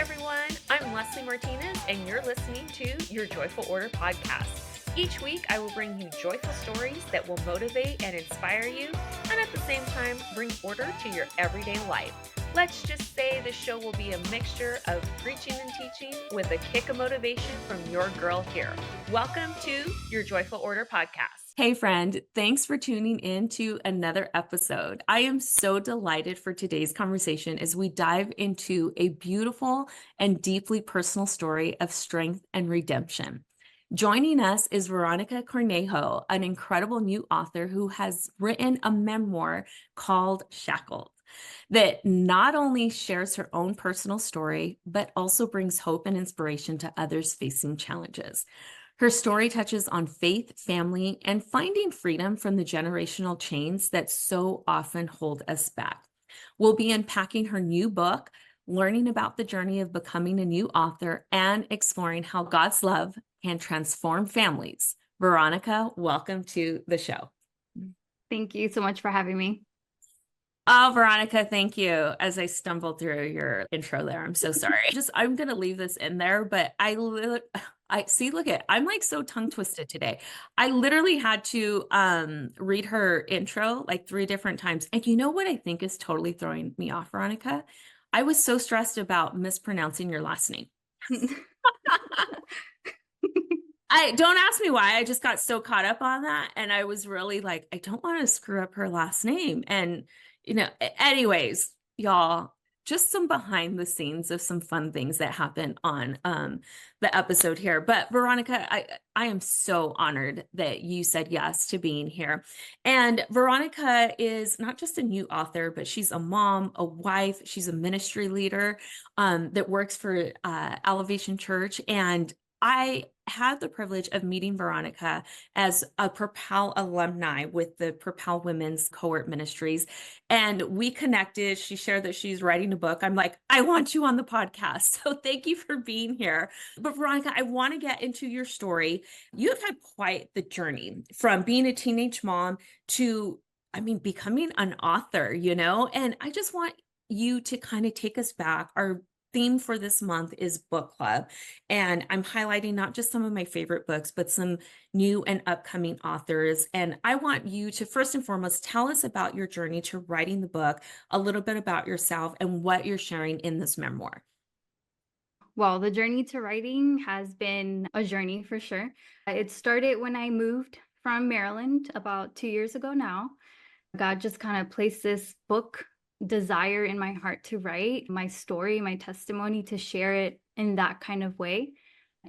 everyone. I'm Leslie Martinez, and you're listening to your Joyful Order podcast. Each week, I will bring you joyful stories that will motivate and inspire you, and at the same time, bring order to your everyday life. Let's just say the show will be a mixture of preaching and teaching with a kick of motivation from your girl here. Welcome to your Joyful Order podcast. Hey friend, thanks for tuning in to another episode. I am so delighted for today's conversation as we dive into a beautiful and deeply personal story of strength and redemption. Joining us is Veronica Cornejo, an incredible new author who has written a memoir called Shackled that not only shares her own personal story, but also brings hope and inspiration to others facing challenges. Her story touches on faith, family, and finding freedom from the generational chains that so often hold us back. We'll be unpacking her new book, learning about the journey of becoming a new author, and exploring how God's love can transform families. Veronica, welcome to the show. Thank you so much for having me. Oh, Veronica, thank you. As I stumbled through your intro there, I'm so sorry. I'm going to leave this in there, but I see, look I'm like so tongue twisted today. I literally had to read her intro like 3 different times. And you know what I think is totally throwing me off, Veronica? I was so stressed about mispronouncing your last name. Don't ask me why. I just got so caught up on that. And I was really like, I don't want to screw up her last name. And, anyways, y'all, just some behind the scenes of some fun things that happen on the episode here. But Veronica, I am so honored that you said yes to being here. And Veronica is not just a new author, but she's a mom, a wife. She's a ministry leader that works for Elevation Church. And I had the privilege of meeting Veronica as a Propel alumni with the Propel Women's Cohort Ministries. And we connected. She shared that she's writing a book. I'm like, I want you on the podcast. So thank you for being here. But Veronica, I want to get into your story. You have had quite the journey from being a teenage mom to, becoming an author, and I just want you to kind of take us back. Our theme for this month is book club. And I'm highlighting not just some of my favorite books, but some new and upcoming authors. And I want you to first and foremost, tell us about your journey to writing the book, a little bit about yourself and what you're sharing in this memoir. Well, the journey to writing has been a journey for sure. It started when I moved from Maryland about 2 years ago now. God just kind of placed this book desire in my heart to write my story, my testimony, to share it in that kind of way.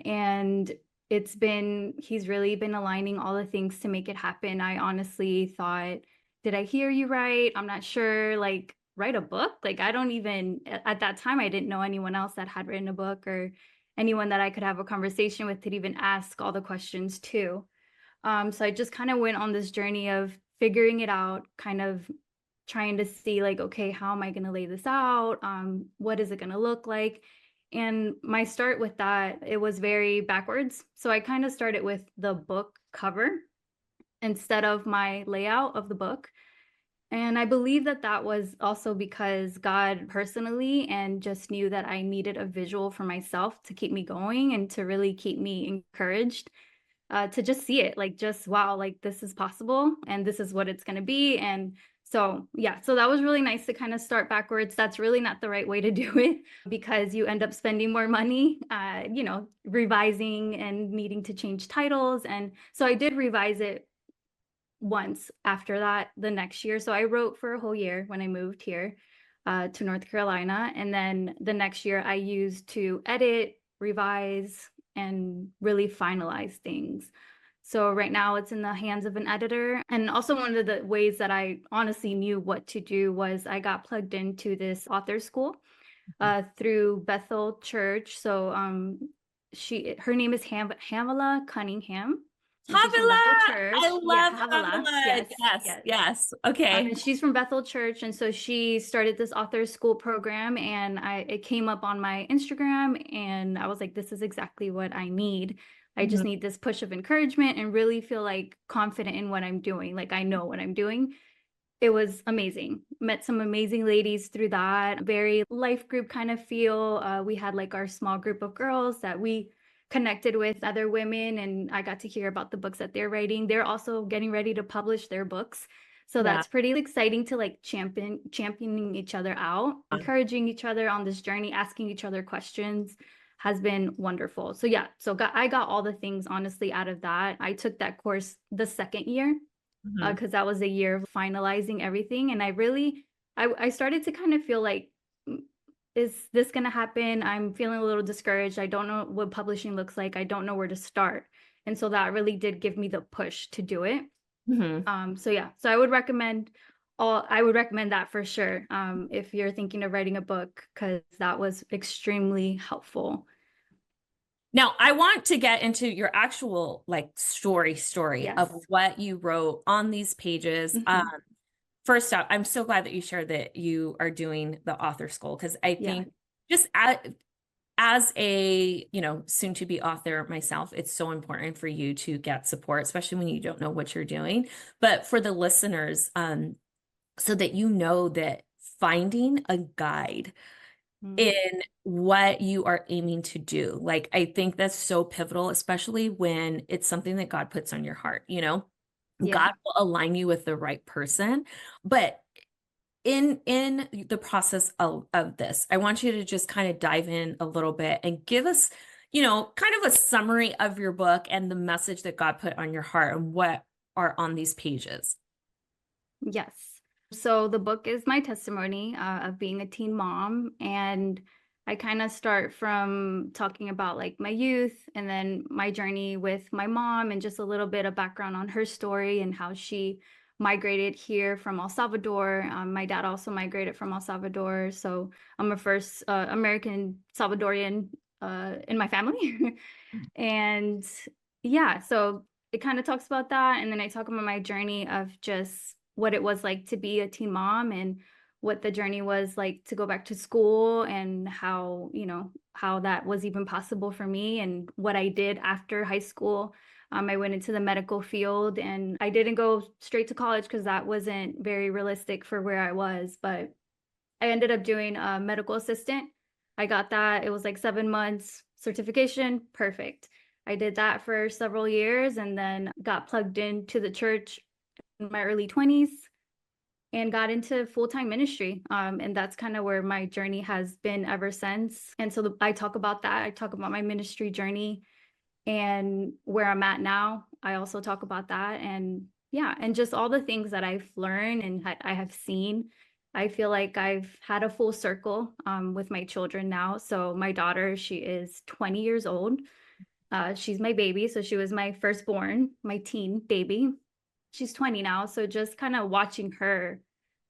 And he's really been aligning all the things to make it happen. I honestly thought, did I hear you right? I'm not sure, like, write a book? Like, at that time, I didn't know anyone else that had written a book or anyone that I could have a conversation with to even ask all the questions to. So I just kind of went on this journey of figuring it out, kind of trying to see like, okay, how am I going to lay this out? What is it going to look like? And my start with that, it was very backwards. So I kind of started with the book cover instead of my layout of the book. And I believe that was also because God personally and just knew that I needed a visual for myself to keep me going and to really keep me encouraged to just see it, like, just, wow, like this is possible and this is what it's going to be. And so that was really nice to kind of start backwards. That's really not the right way to do it because you end up spending more money, revising and needing to change titles. And so I did revise it once after that the next year. So I wrote for a whole year when I moved here to North Carolina. And then the next year I used to edit, revise, and really finalize things. So right now it's in the hands of an editor. And also one of the ways that I honestly knew what to do was I got plugged into this author school through Bethel Church. So her name is Hamala Cunningham. Havila! I love Havila. Yes. Okay. She's from Bethel Church. And so she started this author school program and it came up on my Instagram and I was like, this is exactly what I need. I just need this push of encouragement and really feel like confident in what I'm doing. Like I know what I'm doing. It was amazing. Met some amazing ladies through that, very life group kind of feel. We had like our small group of girls that we connected with other women, and I got to hear about the books that they're writing. They're also getting ready to publish their books. So Yeah. that's pretty exciting to like championing each other out, encouraging each other on this journey, asking each other questions has been wonderful. So yeah, I got all the things honestly out of that. I took that course the second year Mhm. because that was a year of finalizing everything. And I started to kind of feel like, "Mm, is this going to happen? I'm feeling a little discouraged. I don't know what publishing looks like. I don't know where to start." And so that really did give me the push to do it. Mhm. So yeah, so I would recommend that for sure. If you're thinking of writing a book, because that was extremely helpful. Now, I want to get into your actual like story of Yes. what you wrote on these pages. Hmm. First up, I'm so glad that you shared that you are doing the author school because I Yeah. think just as a, soon to be author myself, it's so important for you to get support, especially when you don't know what you're doing. But for the listeners, so that you know that finding a guide Mm. in what you are aiming to do. Like, I think that's so pivotal, especially when it's something that God puts on your heart, Yeah. God will align you with the right person. But in the process of this, I want you to just kind of dive in a little bit and give us, kind of a summary of your book and the message that God put on your heart and what are on these pages. Yes. So the book is my testimony of being a teen mom. And I kind of start from talking about like my youth and then my journey with my mom and just a little bit of background on her story and how she migrated here from El Salvador. My dad also migrated from El Salvador. So I'm a first American Salvadorian in my family. And yeah, so it kind of talks about that. And then I talk about my journey of just what it was like to be a teen mom and what the journey was like to go back to school and how, how that was even possible for me and what I did after high school. I went into the medical field and I didn't go straight to college because that wasn't very realistic for where I was, but I ended up doing a medical assistant. I got that. It was like 7 months certification. Perfect. I did that for several years and then got plugged into the church in my early 20s and got into full-time ministry. And that's kind of where my journey has been ever since. And so I talk about that. I talk about my ministry journey and where I'm at now. I also talk about that and yeah, and just all the things that I've learned and I have seen. I feel like I've had a full circle with my children now. So my daughter, she is 20 years old. She's my baby. So she was my firstborn, my teen baby. She's 20 now. So just kind of watching her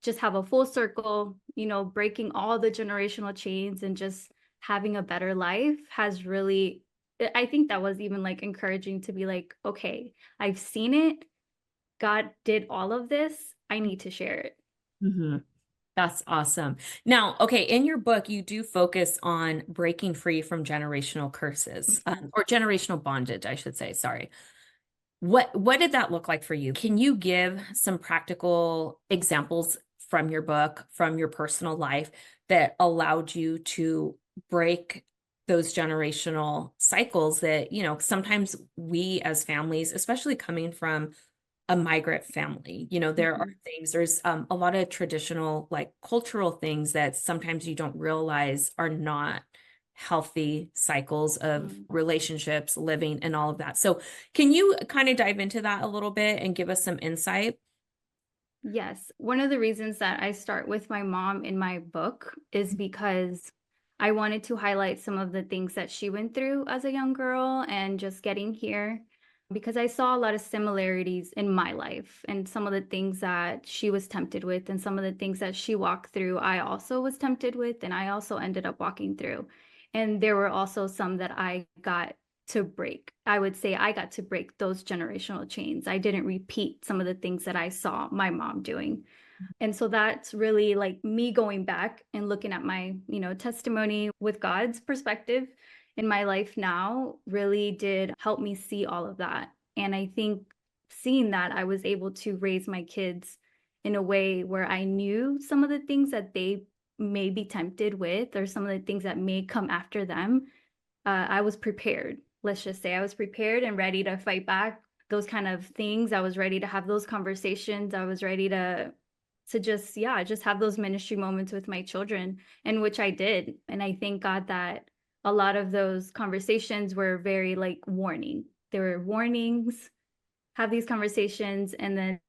just have a full circle, breaking all the generational chains and just having a better life has really, I think that was even like encouraging to be like, okay, I've seen it. God did all of this. I need to share it. Mhm. That's awesome. Now, okay, in your book, you do focus on breaking free from generational curses, Mhm. or generational bondage, I should say. Sorry. What did that look like for you? Can you give some practical examples from your book, from your personal life that allowed you to break those generational cycles that, sometimes we as families, especially coming from a migrant family, there are Mhm. there's a lot of traditional, like cultural things that sometimes you don't realize are not healthy cycles of Mhm. relationships, living, and all of that. So, can you kind of dive into that a little bit and give us some insight? Yes. One of the reasons that I start with my mom in my book is because I wanted to highlight some of the things that she went through as a young girl and just getting here because I saw a lot of similarities in my life and some of the things that she was tempted with and some of the things that she walked through, I also was tempted with and I also ended up walking through. And there were also some that I got to break. I would say I got to break those generational chains. I didn't repeat some of the things that I saw my mom doing. And so that's really like me going back and looking at my, testimony with God's perspective in my life now really did help me see all of that. And I think seeing that I was able to raise my kids in a way where I knew some of the things that they may be tempted with, or some of the things that may come after them. I was prepared. Let's just say I was prepared and ready to fight back those kind of things. I was ready to have those conversations. I was ready to just, yeah, just have those ministry moments with my children, and which I did. And I thank God that a lot of those conversations were very like warning. There were warnings, have these conversations, and then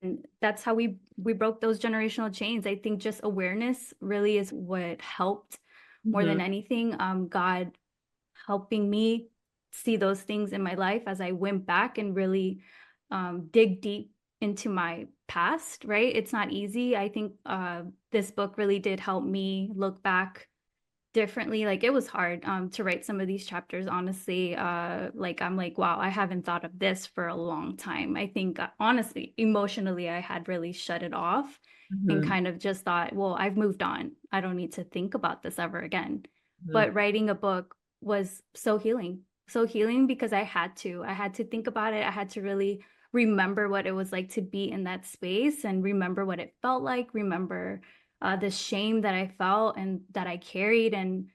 that's how we broke those generational chains. I think just awareness really is what helped more than Mhm. anything. God helping me see those things in my life as I went back and really dig deep into my past, right? It's not easy. I think this book really did help me look back differently. Like, it was hard to write some of these chapters, honestly. Like, I'm like, wow, I haven't thought of this for a long time. I think honestly, emotionally, I had really shut it off and Mhm. kind of just thought, well, I've moved on. I don't need to think about this ever again. Mhm. But writing a book was so healing. So healing, because I had to think about it. I had to really remember what it was like to be in that space, and remember what it felt like, remember the shame that I felt and that I carried. And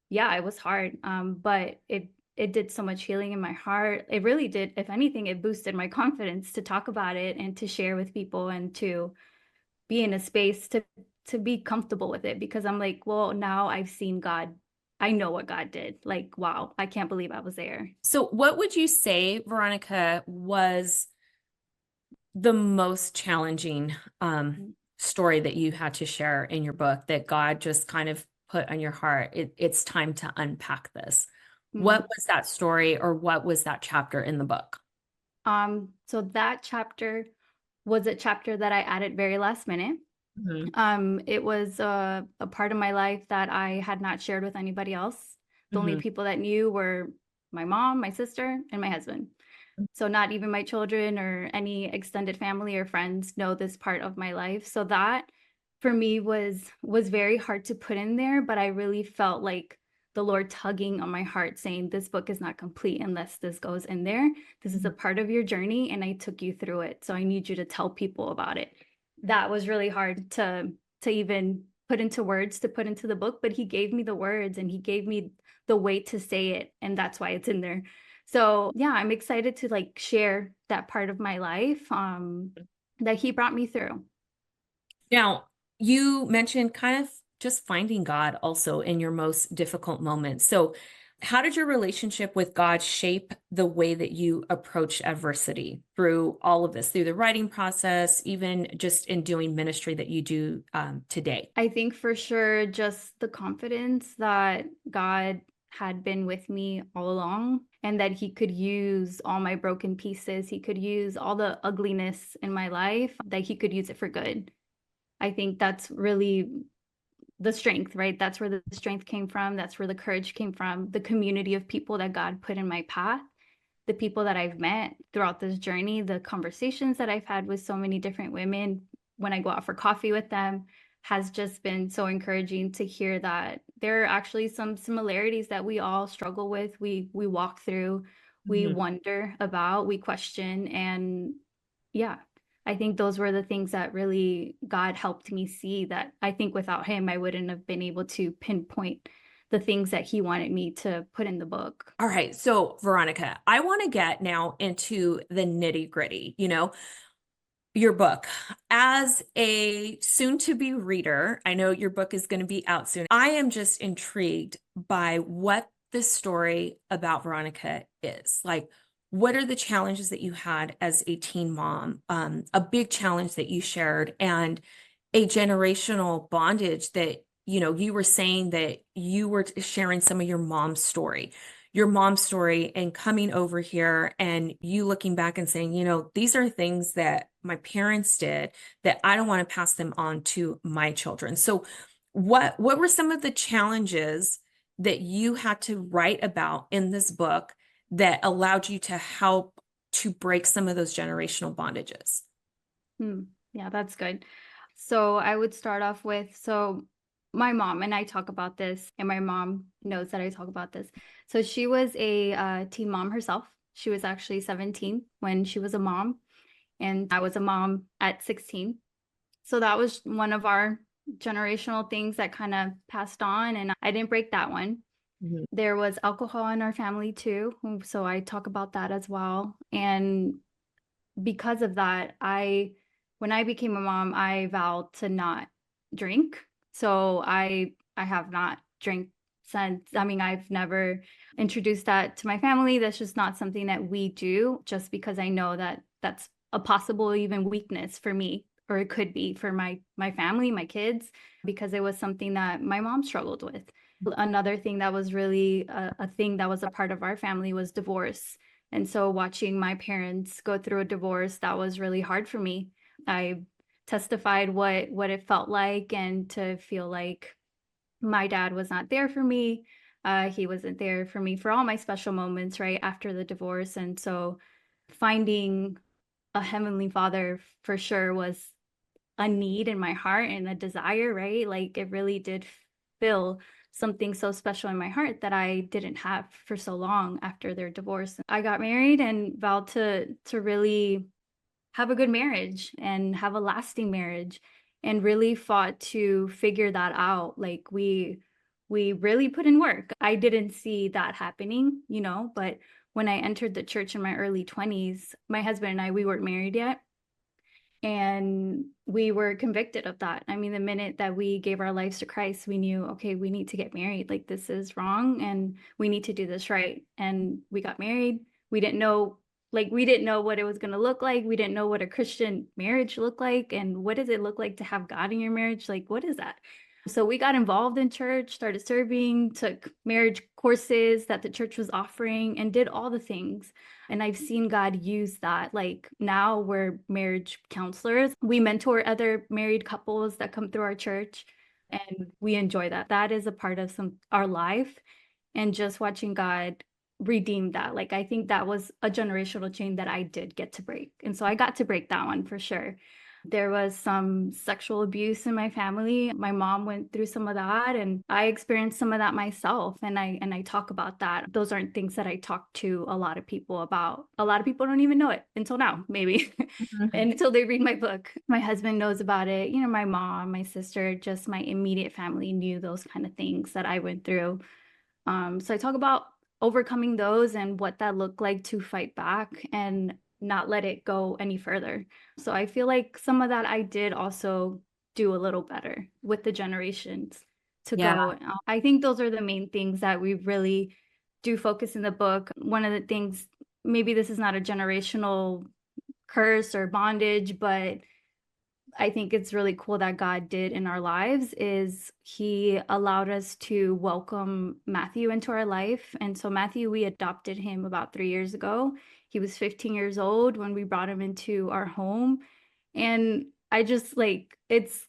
yeah, it was hard. But it did so much healing in my heart. It really did. If anything, it boosted my confidence to talk about it and to share with people, and to be in a space to be comfortable with it, because I'm like, well, now I've seen God. I know what God did. Like, wow, I can't believe I was there. So, what would you say, Veronica, was the most challenging story that you had to share in your book that God just kind of put on your heart? It's time to unpack this. What Mm. was that story, or what was that chapter in the book? So that chapter was a chapter that I added very last minute. Mhm. It was a part of my life that I had not shared with anybody else. The only Mhm. people that knew were my mom, my sister, and my husband. So not even my children or any extended family or friends know this part of my life. So that for me was very hard to put in there, but I really felt like the Lord tugging on my heart, saying, this book is not complete unless this goes in there. This is a part of your journey, and I took you through it. So I need you to tell people about it. That was really hard to even put into words, to put into the book, but he gave me the words, and he gave me the way to say it, and that's why it's in there. So yeah, I'm excited to like share that part of my life that he brought me through. Now, you mentioned kind of just finding God also in your most difficult moments. So, how did your relationship with God shape the way that you approach adversity through all of this, through the writing process, even just in doing ministry that you do today? I think for sure just the confidence that God had been with me all along, and that he could use all my broken pieces. He could use all the ugliness in my life, that he could use it for good. I think that's really the strength, right? That's where the strength came from. That's where the courage came from. The community of people that God put in my path, the people that I've met throughout this journey, the conversations that I've had with so many different women when I go out for coffee with them, has just been so encouraging to hear that there are actually some similarities that we all struggle with. We walk through, we Mhm. wonder about, we question, and yeah, I think those were the things that really God helped me see, that I think without him, I wouldn't have been able to pinpoint the things that he wanted me to put in the book. All right. So, Veronica, I want to get now into the nitty gritty, your book. As a soon to be reader, I know your book is going to be out soon. I am just intrigued by what this story about Veronica is. Like, what are the challenges that you had as a teen mom? A big challenge that you shared, and a generational bondage that, you were saying that you were sharing some of your mom's story, and coming over here and you looking back and saying, these are things that my parents did that I don't want to pass them on to my children. So what were some of the challenges that you had to write about in this book that allowed you to help to break some of those generational bondages? Hmm. Yeah, that's good. So I would start off with, so my mom and I talk about this, and my mom knows that I talk about this. So she was a teen mom herself. She was actually 17 when she was a mom, and I was a mom at 16. So that was one of our generational things that kind of passed on, and I didn't break that one. Mhm. There was alcohol in our family too, so I talk about that as well. And because of that, when I became a mom, I vowed to not drink. So I have not drank since. I mean, I've never introduced that to my family. That's just not something that we do, just because I know that that's a possible even weakness for me, or it could be for my family, my kids, because it was something that my mom struggled with. Another thing that was really a thing that was a part of our family was divorce. And so watching my parents go through a divorce, that was really hard for me. I testified what it felt like, and to feel like my dad was not there for me. He wasn't there for me for all my special moments right after the divorce. And so finding a heavenly father for sure was a need in my heart and a desire, right? Like it really did fill something so special in my heart that I didn't have for so long after their divorce. I got married and vowed to really have a good marriage and have a lasting marriage, and really fought to figure that out. Like we really put in work. I didn't see that happening, but when I entered the church in my early 20s, my husband and I, we weren't married yet, and we were convicted of that. I mean, the minute that we gave our lives to Christ, we knew, okay, we need to get married. Like, this is wrong and we need to do this right. And we got married. We didn't know what it was going to look like. We didn't know what a Christian marriage looked like. And what does it look like to have God in your marriage? Like, what is that? So we got involved in church, started serving, took marriage courses that the church was offering, and did all the things. And I've seen God use that. Like now we're marriage counselors. We mentor other married couples that come through our church, and we enjoy that. That is a part of our life, and just watching God redeem that. Like I think that was a generational chain that I did get to break. And so I got to break that one for sure. There was some sexual abuse in my family. My mom went through some of that, and I experienced some of that myself. And I talk about that. Those aren't things that I talk to a lot of people about. A lot of people don't even know it until now, maybe. Mhm. And until they read my book. My husband knows about it. My mom, my sister, just my immediate family knew those kind of things that I went through. So I talk about overcoming those and what that looked like to fight back and not let it go any further. So I feel like some of that I did also do a little better with the generations to Yeah. go. I think those are the main things that we really do focus in the book. One of the things, maybe this is not a generational curse or bondage, but I think it's really cool that God did in our lives is he allowed us to welcome Matthew into our life. And so Matthew, we adopted him about 3 years ago. He was 15 years old when we brought him into our home. And I just like it's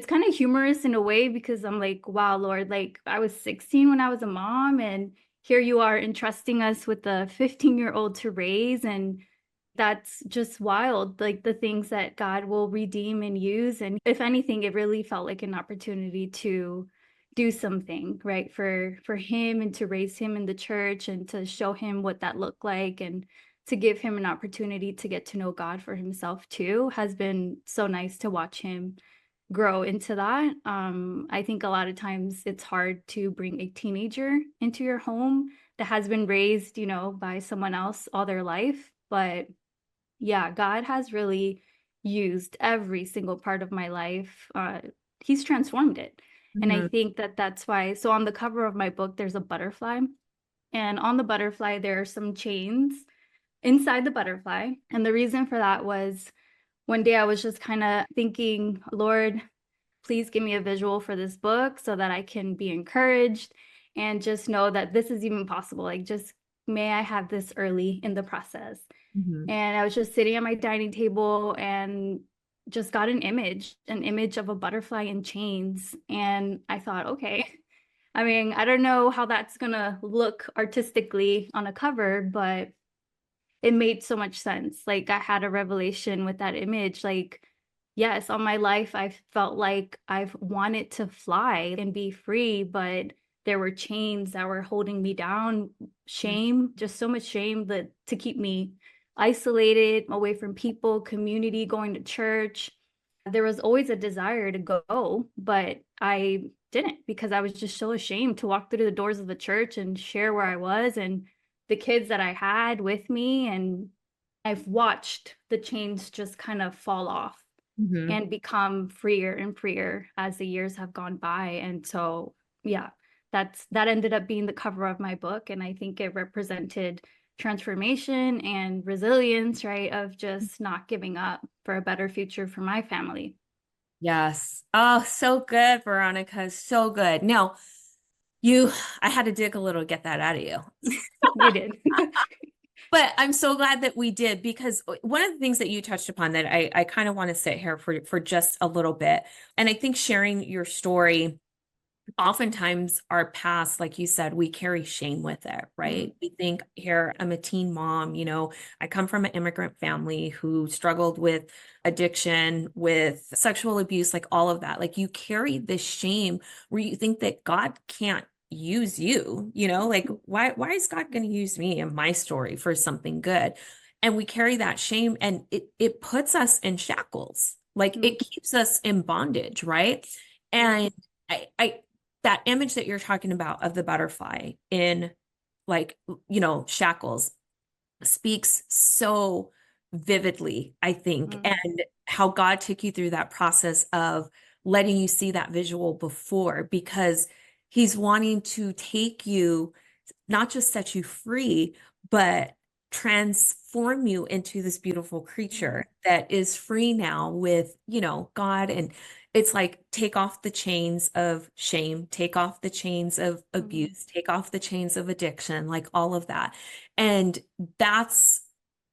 kind of humorous in a way, because I'm like, wow, Lord, like I was 16 when I was a mom, and here you are entrusting us with a 15-year-old to raise. And that's just wild, like the things that God will redeem and use. And if anything, it really felt like an opportunity to do something right for him, and to raise him in the church, and to show him what that looked like, and to give him an opportunity to get to know God for himself too. Has been so nice to watch him grow into that. I think a lot of times it's hard to bring a teenager into your home that has been raised, by someone else all their life. But yeah, God has really used every single part of my life. He's transformed it. And I Mhm. think that that's why. So on the cover of my book, there's a butterfly. And on the butterfly, there are some chains inside the butterfly. And the reason for that was one day I was just kind of thinking, Lord, please give me a visual for this book so that I can be encouraged and just know that this is even possible. Like, just may I have this early in the process. Mhm. And I was just sitting at my dining table and just got an image of a butterfly in chains. And I thought, okay, I mean, I don't know how that's going to look artistically on a cover, but it made so much sense. Like I had a revelation with that image. Like, yes, all my life I felt like I've wanted to fly and be free, but there were chains that were holding me down, shame, just so much shame that to keep me isolated, away from people, community, going to church. There was always a desire to go, but I didn't because I was just so ashamed to walk through the doors of the church and share where I was and the kids that I had with me. And I've watched the chains just kind of fall off Mhm. and become freer and freer as the years have gone by. And so, yeah, that ended up being the cover of my book. And I think it represented transformation and resilience, right? Of just not giving up for a better future for my family. Yes. Oh, so good, Veronica. So good. Now, you, I had to dig a little to get that out of you. You did. But I'm so glad that we did, because one of the things that you touched upon that I kind of want to sit here for just a little bit. And I think sharing your story, oftentimes our past, like you said, we carry shame with it, Mm, right? We think, here, I'm a teen mom, I come from an immigrant family who struggled with addiction, with sexual abuse, like all of that. Like, you carry this shame where you think that God can't use you, like, why is God going to use me and my story for something good? And we carry that shame, and it puts us in shackles. Like, mm, it keeps us in bondage, right? yeah. And I that image that you're talking about of the butterfly in, like, shackles, speaks so vividly, I think, Mm, and how God took you through that process of letting you see that visual before, because he's wanting to take you, not just set you free, but transform you into this beautiful mm, creature that is free now with, God. And it's like, take off the chains of shame, take off the chains of mm, abuse, take off the chains of addiction, like all of that. And that's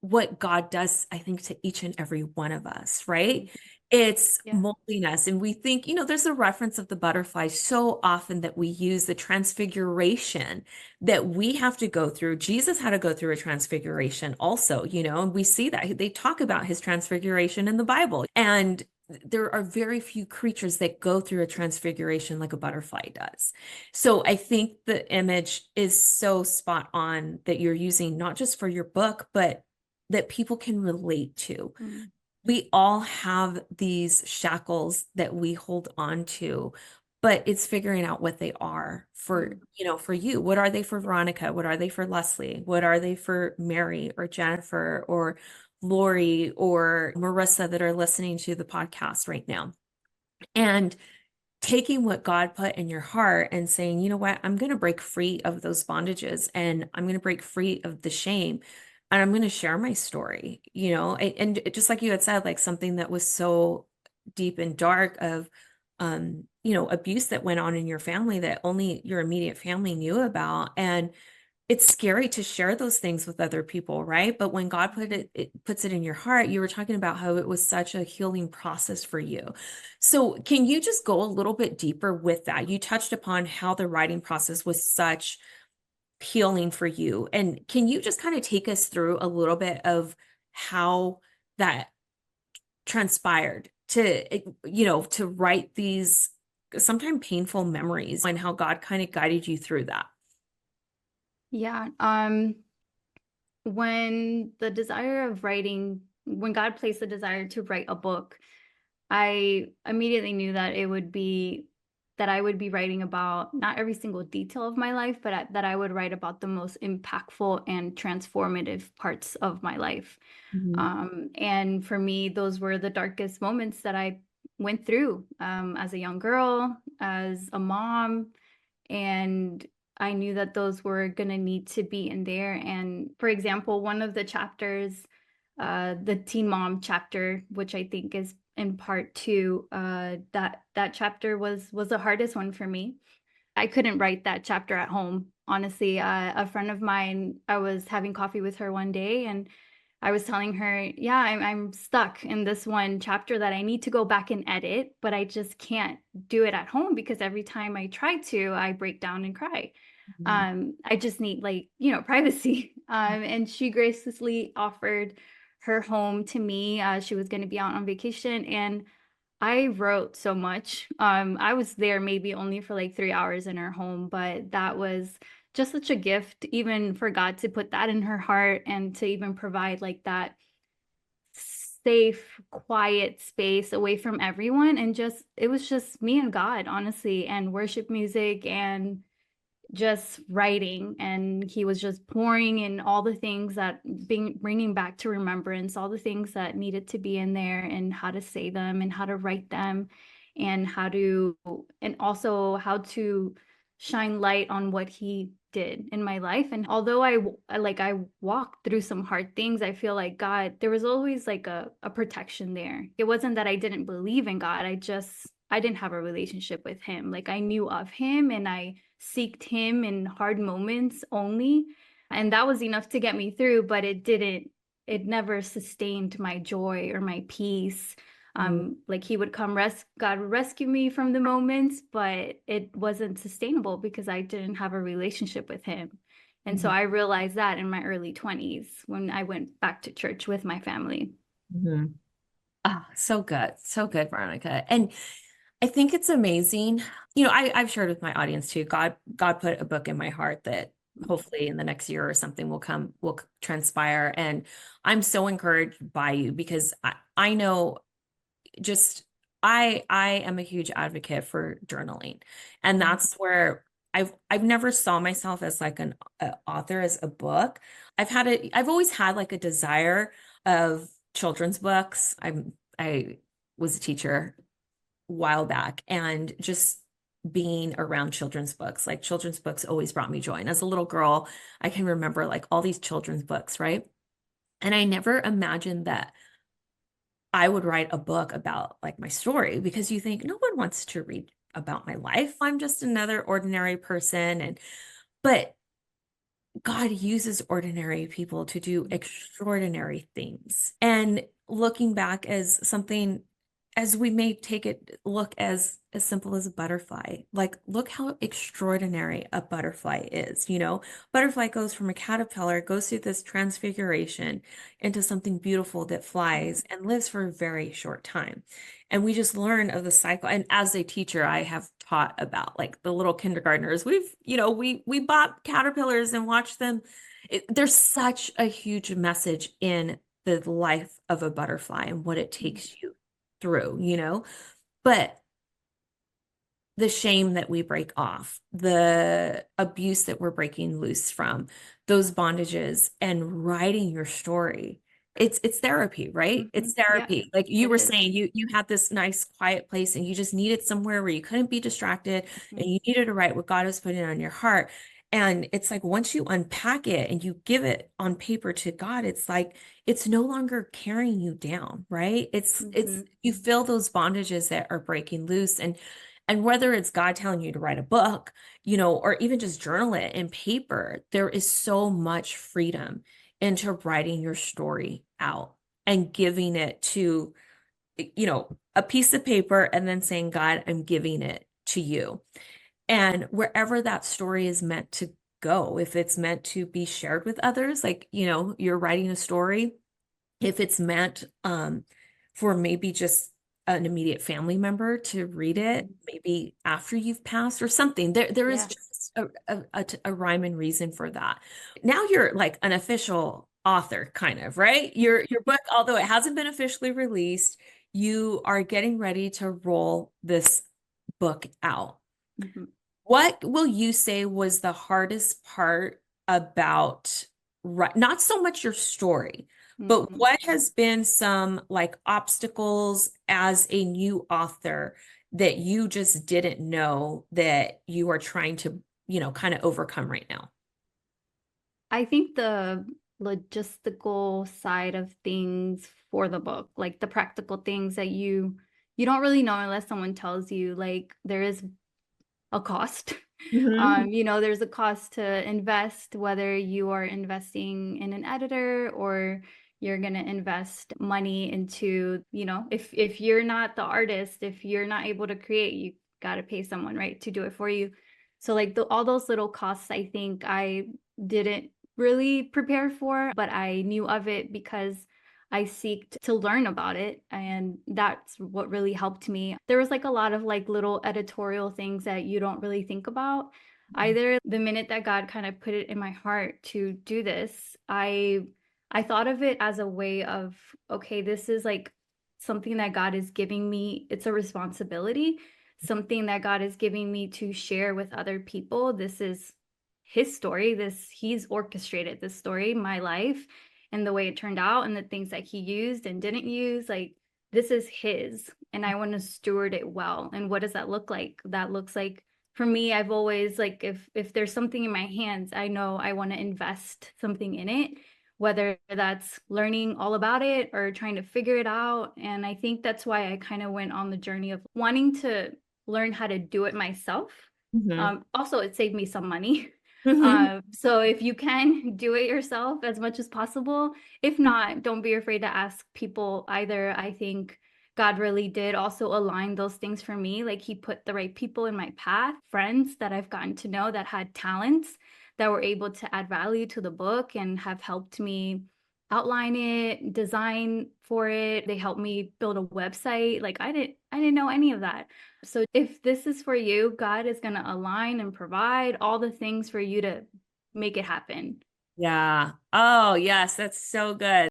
what God does, I think, to each and every one of us, right? mm. It's Yeah. molding us. And we think, there's a reference of the butterfly so often that we use the transfiguration that we have to go through. Jesus had to go through a transfiguration also, and we see that they talk about his transfiguration in the Bible. And there are very few creatures that go through a transfiguration like a butterfly does. So I think the image is so spot on that you're using, not just for your book, but that people can relate to. Mm, We all have these shackles that we hold on to, but it's figuring out what they are for, mm, for you. What are they for Veronica? What are they for Leslie? What are they for Mary or Jennifer or Lori or Marissa that are listening to the podcast right now? And taking what God put in your heart and saying, you know what, I'm going to break free of those bondages, and I'm going to break free of the shame, and I'm going to share my story, and just like you had said, like something that was so deep and dark of, abuse that went on in your family that only your immediate family knew about. And it's scary to share those things with other people, right? But when God it puts it in your heart, you were talking about how it was such a healing process for you. So can you just go a little bit deeper with that? You touched upon how the writing process was such healing for you. And can you just kind of take us through a little bit of how that transpired to write these sometimes painful memories, and how God kind of guided you through that? yeah. When the desire of writing, when God placed the desire to write a book, I immediately knew that it would be that I would be writing about not every single detail of my life, but that I would write about the most impactful and transformative parts of my life. Mhm. And for me, those were the darkest moments that I went through as a young girl, as a mom, and I knew that those were going to need to be in there. And for example, one of the chapters, the teen mom chapter, which I think is in part two, that chapter was the hardest one for me. I couldn't write that chapter at home. Honestly, a friend of mine, I was having coffee with her one day, and I was telling her, yeah, I'm stuck in this one chapter that I need to go back and edit, but I just can't do it at home because every time I try to, I break down and cry. Mhm. I just need, like, privacy. And she graciously offered her home to me. She was going to be out on vacation, and I wrote so much. I was there maybe only for like 3 hours in her home, but that was just such a gift, even for God to put that in her heart and to even provide like that safe, quiet space away from everyone. And just, it was just me and God, honestly, and worship music and just writing. And he was just pouring in all the things that bringing back to remembrance, all the things that needed to be in there and how to say them and how to write them and and also how to shine light on what he did in my life. And although I walked through some hard things, I feel like God, there was always like a protection there. It wasn't that I didn't believe in God. I didn't have a relationship with him. Like I knew of him and I seeked him in hard moments only. And that was enough to get me through, but it never sustained my joy or my peace. Like he would God would rescue me from the moments, but it wasn't sustainable because I didn't have a relationship with him. And so Mhm. I realized that in my early 20s when I went back to church with my family. Mhm. Ah, so good. So good, Veronica. And I think it's amazing. I've shared with my audience too. God put a book in my heart that hopefully in the next year or something will transpire. And I'm so encouraged by you because I know just I am a huge advocate for journaling. And that's where I've never saw myself as like an author as a book. I've always had like a desire of children's books. I was a teacher a while back and just being around children's books, like children's books always brought me joy. And as a little girl, I can remember like all these children's books, right? And I never imagined that I would write a book about like my story because you think no one wants to read about my life. I'm just another ordinary person. But God uses ordinary people to do extraordinary things. And looking back as something, as we may take it, look as simple as a butterfly. Like, look how extraordinary a butterfly is. Butterfly goes from a caterpillar, goes through this transfiguration into something beautiful that flies and lives for a very short time. And we just learn of the cycle. And as a teacher, I have taught about like the little kindergartners. We bought caterpillars and watched them. There's such a huge message in the life of a butterfly and what it takes you through. But the shame that we break off, the abuse that we're breaking loose from, those bondages, and writing your story. It's therapy, right? Mhm. It's Yeah, therapy. Like you it were is. saying, you had this nice quiet place and you just needed somewhere where you couldn't be distracted and Mhm. you needed to write what God was putting on your heart. And it's like once you unpack it and you give it on paper to God, it's like it's no longer carrying you down, right? It's Mhm. you feel those bondages that are breaking loose. And whether it's God telling you to write a book, or even just journal it in paper, there is so much freedom into writing your story out and giving it to, a piece of paper and then saying, God, I'm giving it to you. And wherever that story is meant to go, if it's meant to be shared with others, like, you're writing a story, if it's meant for maybe just an immediate family member to read it, Mhm. maybe after you've passed or something. There is Yeah. just a rhyme and reason for that. Now you're like an official author, kind of, right? Your book, although it hasn't been officially released, you are getting ready to roll this book out. Mhm. What will you say was the hardest part about, not so much your story, but Mhm. what has been some like obstacles as a new author that you just didn't know that you are trying to, kind of overcome right now? I think the logistical side of things for the book, like the practical things that you don't really know unless someone tells you, like there is a cost. Mhm. There's a cost to invest, whether you are investing in an editor or you're going to invest money into, if you're not the artist, if you're not able to create, you got to pay someone, right, to do it for you. So like all those little costs, I think I didn't really prepare for, but I knew of it because I seeked to learn about it, and that's what really helped me. There was like a lot of like little editorial things that you don't really think about. Either the minute that God kind of put it in my heart to do this, I I thought of it as a way of, okay, this is like something that God is giving me. It's a responsibility, something that God is giving me to share with other people. This is his story. He's orchestrated this story, my life, and the way it turned out, and the things that he used and didn't use. Like, this is his, and I want to steward it well. And what does that look like? That looks like, for me, I've always, like, if there's something in my hands, I know I want to invest something in it, whether that's learning all about it or trying to figure it out. And I think that's why I kind of went on the journey of wanting to learn how to do it myself. Mhm. Also, it saved me some money. Mhm. So if you can do it yourself as much as possible, if not, don't be afraid to ask people either. I think God really did also align those things for me. Like, he put the right people in my path, friends that I've gotten to know that had talents that were able to add value to the book and have helped me outline it, design for it. They helped me build a website. Like, I didn't know any of that. So if this is for you, God is going to align and provide all the things for you to make it happen. Yeah. Oh, yes, that's so good.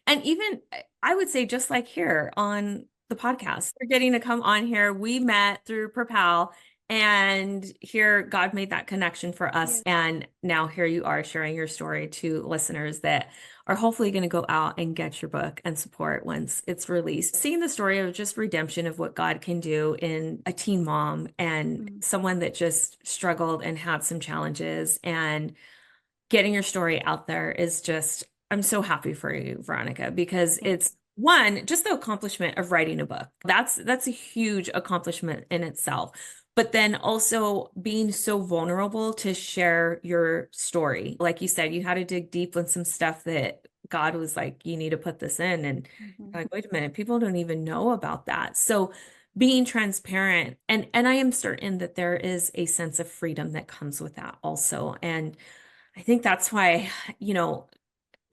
And even I would say, just like here on the podcast, we're getting to come on here. We met through Propel, and here God made that connection for us. Yeah. And now here you are sharing your story to listeners that are hopefully going to go out and get your book and support once it's released. Seeing the story of just redemption of what God can do in a teen mom and Mm. someone that just struggled and had some challenges, and getting your story out there is just, I'm so happy for you, Veronica, because Thank it's one, just the accomplishment of writing a book. That's a huge accomplishment in itself. But then also being so vulnerable to share your story. Like you said, you had to dig deep on some stuff that God was like, you need to put this in. And you. you're like, wait a minute, people don't even know about that. So being transparent, and I am certain that there is a sense of freedom that comes with that also. And I think that's why, you know,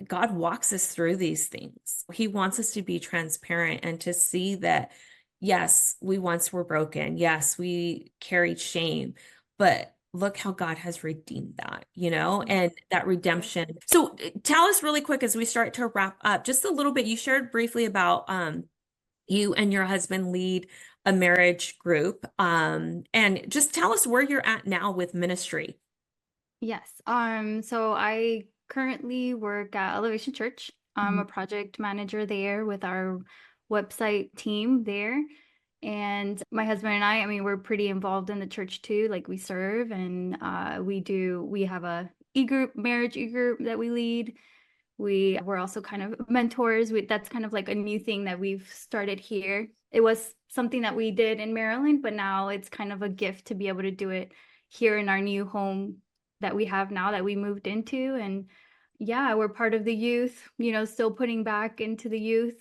God walks us through these things. He wants us to be transparent and to see that, yes, we once were broken. Yes, we carried shame, but look how God has redeemed that, you know, Mm. and that Yeah. redemption. So tell us really quick as we start to wrap up, just a little bit. You shared briefly about you and your husband lead a marriage group. And just tell us where you're at now with ministry. Yes. So I currently work at Elevation Church. I'm a project manager there with our website team there. And my husband and I mean, we're pretty involved in the church too. Like, we serve, and we have a e-group, marriage e-group that we lead. We're also kind of mentors. That's kind of like a new thing that we've started here. It was something that we did in Maryland, but now it's kind of a gift to be able to do it here in our new home that we have now, that we moved into. And yeah, we're part of the youth, still putting back into the youth.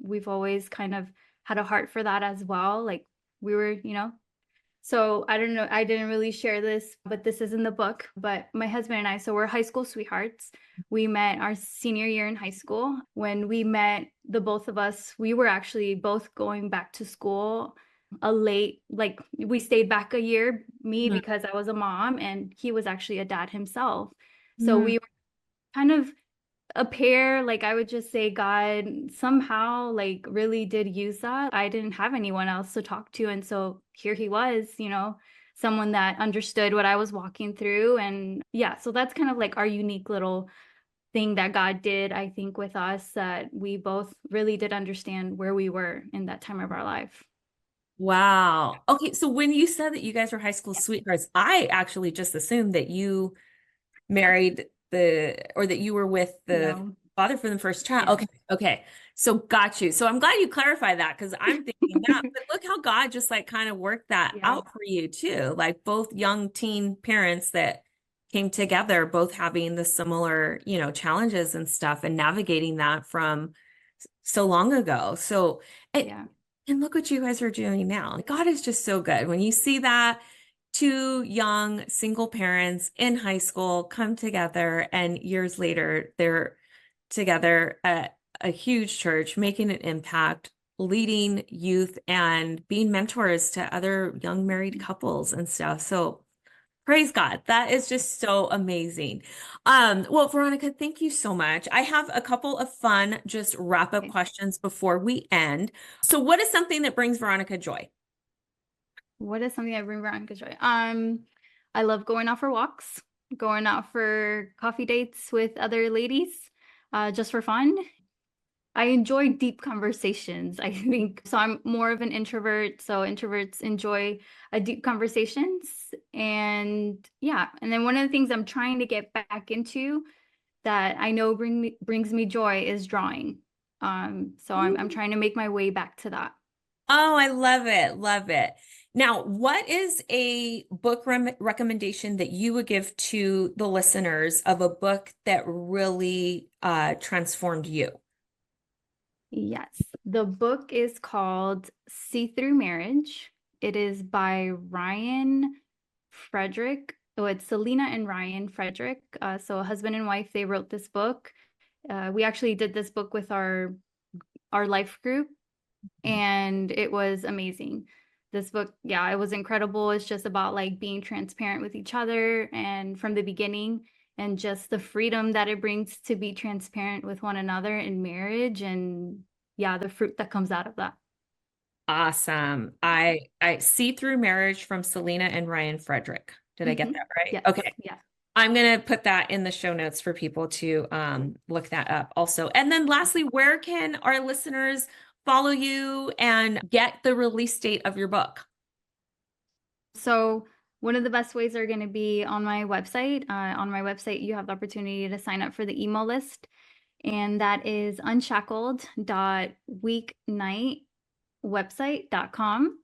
We've always kind of had a heart for that as well. Like, we were, so I don't know, I didn't really share this, but this is in the book. But my husband and I, so we're high school sweethearts. We met our senior year in high school. When we met, the both of us, we were actually both going back to school like, we stayed back a year, me Mhm. because I was a mom, and he was actually a dad himself. So Mhm. we were kind of a pair. Like, I would just say God somehow, like, really did use that. I didn't have anyone else to talk to, and so here he was, someone that understood what I was walking through. And yeah, so that's kind of like our unique little thing that God did, I think, with us, that we both really did understand where we were in that time of our life. Wow. Okay, so when you said that you guys were high school sweethearts, I actually just assumed that you married or that you were with the No. father for the first child. Yeah. Okay, okay. So got you. So I'm glad you clarified that, because I'm thinking that, but look how God just like kind of worked that Yeah. out for you too. Like both young teen parents that came together, both having the similar, challenges and stuff and navigating that from so long ago. So, and, Yeah. and look what you guys are doing now. God is just so good. When you see that two young single parents in high school come together, and years later, they're together at a huge church, making an impact, leading youth and being mentors to other young married couples and stuff. So Praise God. That is just so amazing. Well, Veronica, thank you so much. I have a couple of fun, just wrap up Okay. questions before we end. So, what is something that brings Veronica joy? What is something that brings around good joy? I love going out for walks, going out for coffee dates with other ladies, just for fun. I enjoy deep conversations, I think. So I'm more of an introvert. So introverts enjoy deep conversations. And yeah, and then one of the things I'm trying to get back into that I know brings me joy is drawing. So I'm trying to make my way back to that. Oh, I love it. Love it. Now, what is a book recommendation that you would give to the listeners of a book that really transformed you? Yes. The book is called See Through Marriage. It is by Ryan Frederick. Oh, it's Selena and Ryan Frederick. So a husband and wife, they wrote this book. We actually did this book with our life group, and it was amazing. This book, yeah, it was incredible. It's just about like being transparent with each other and from the beginning, and just the freedom that it brings to be transparent with one another in marriage, and yeah, the fruit that comes out of that. Awesome. I See Through Marriage from Selena and Ryan Frederick. Did I get Hmm. that right? Yes, Okay. yeah. I'm going to put that in the show notes for people to look that up also. And then lastly, where can our listeners follow you and get the release date of your book? So one of the best ways are going to be on my website. On my website, you have the opportunity to sign up for the email list, and that is unshackled.weeknightwebsite.com.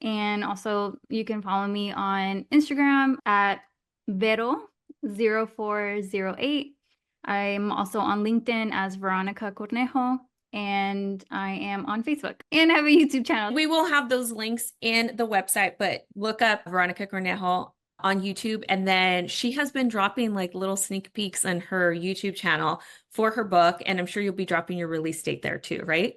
And also you can follow me on Instagram at Vero0408. I'm also on LinkedIn as Veronica Cornejo, and I am on Facebook and have a YouTube channel. We will have those links in the website, but look up Veronica Cornejo on YouTube. And then she has been dropping like little sneak peeks on her YouTube channel for her book. And I'm sure you'll be dropping your release date there too, right?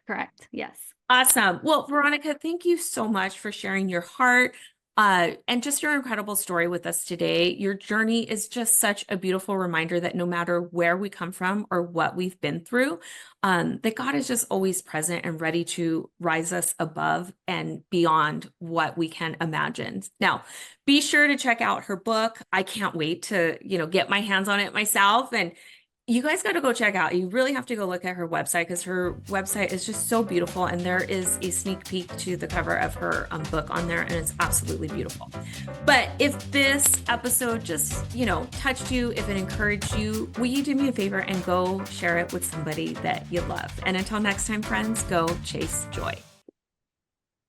Correct. Yes. Awesome. Well, Veronica, thank you so much for sharing your heart and just your incredible story with us today. Your journey is just such a beautiful reminder that no matter where we come from or what we've been through, that God is just always present and ready to rise us above and beyond what we can imagine. Now, be sure to check out her book. I can't wait to, get my hands on it myself. And you guys got to go check out. You really have to go look at her website because her website is just so beautiful. And there is a sneak peek to the cover of her book on there, and it's absolutely beautiful. But if this episode just, touched you, if it encouraged you, will you do me a favor and go share it with somebody that you love? And until next time, friends, go chase joy.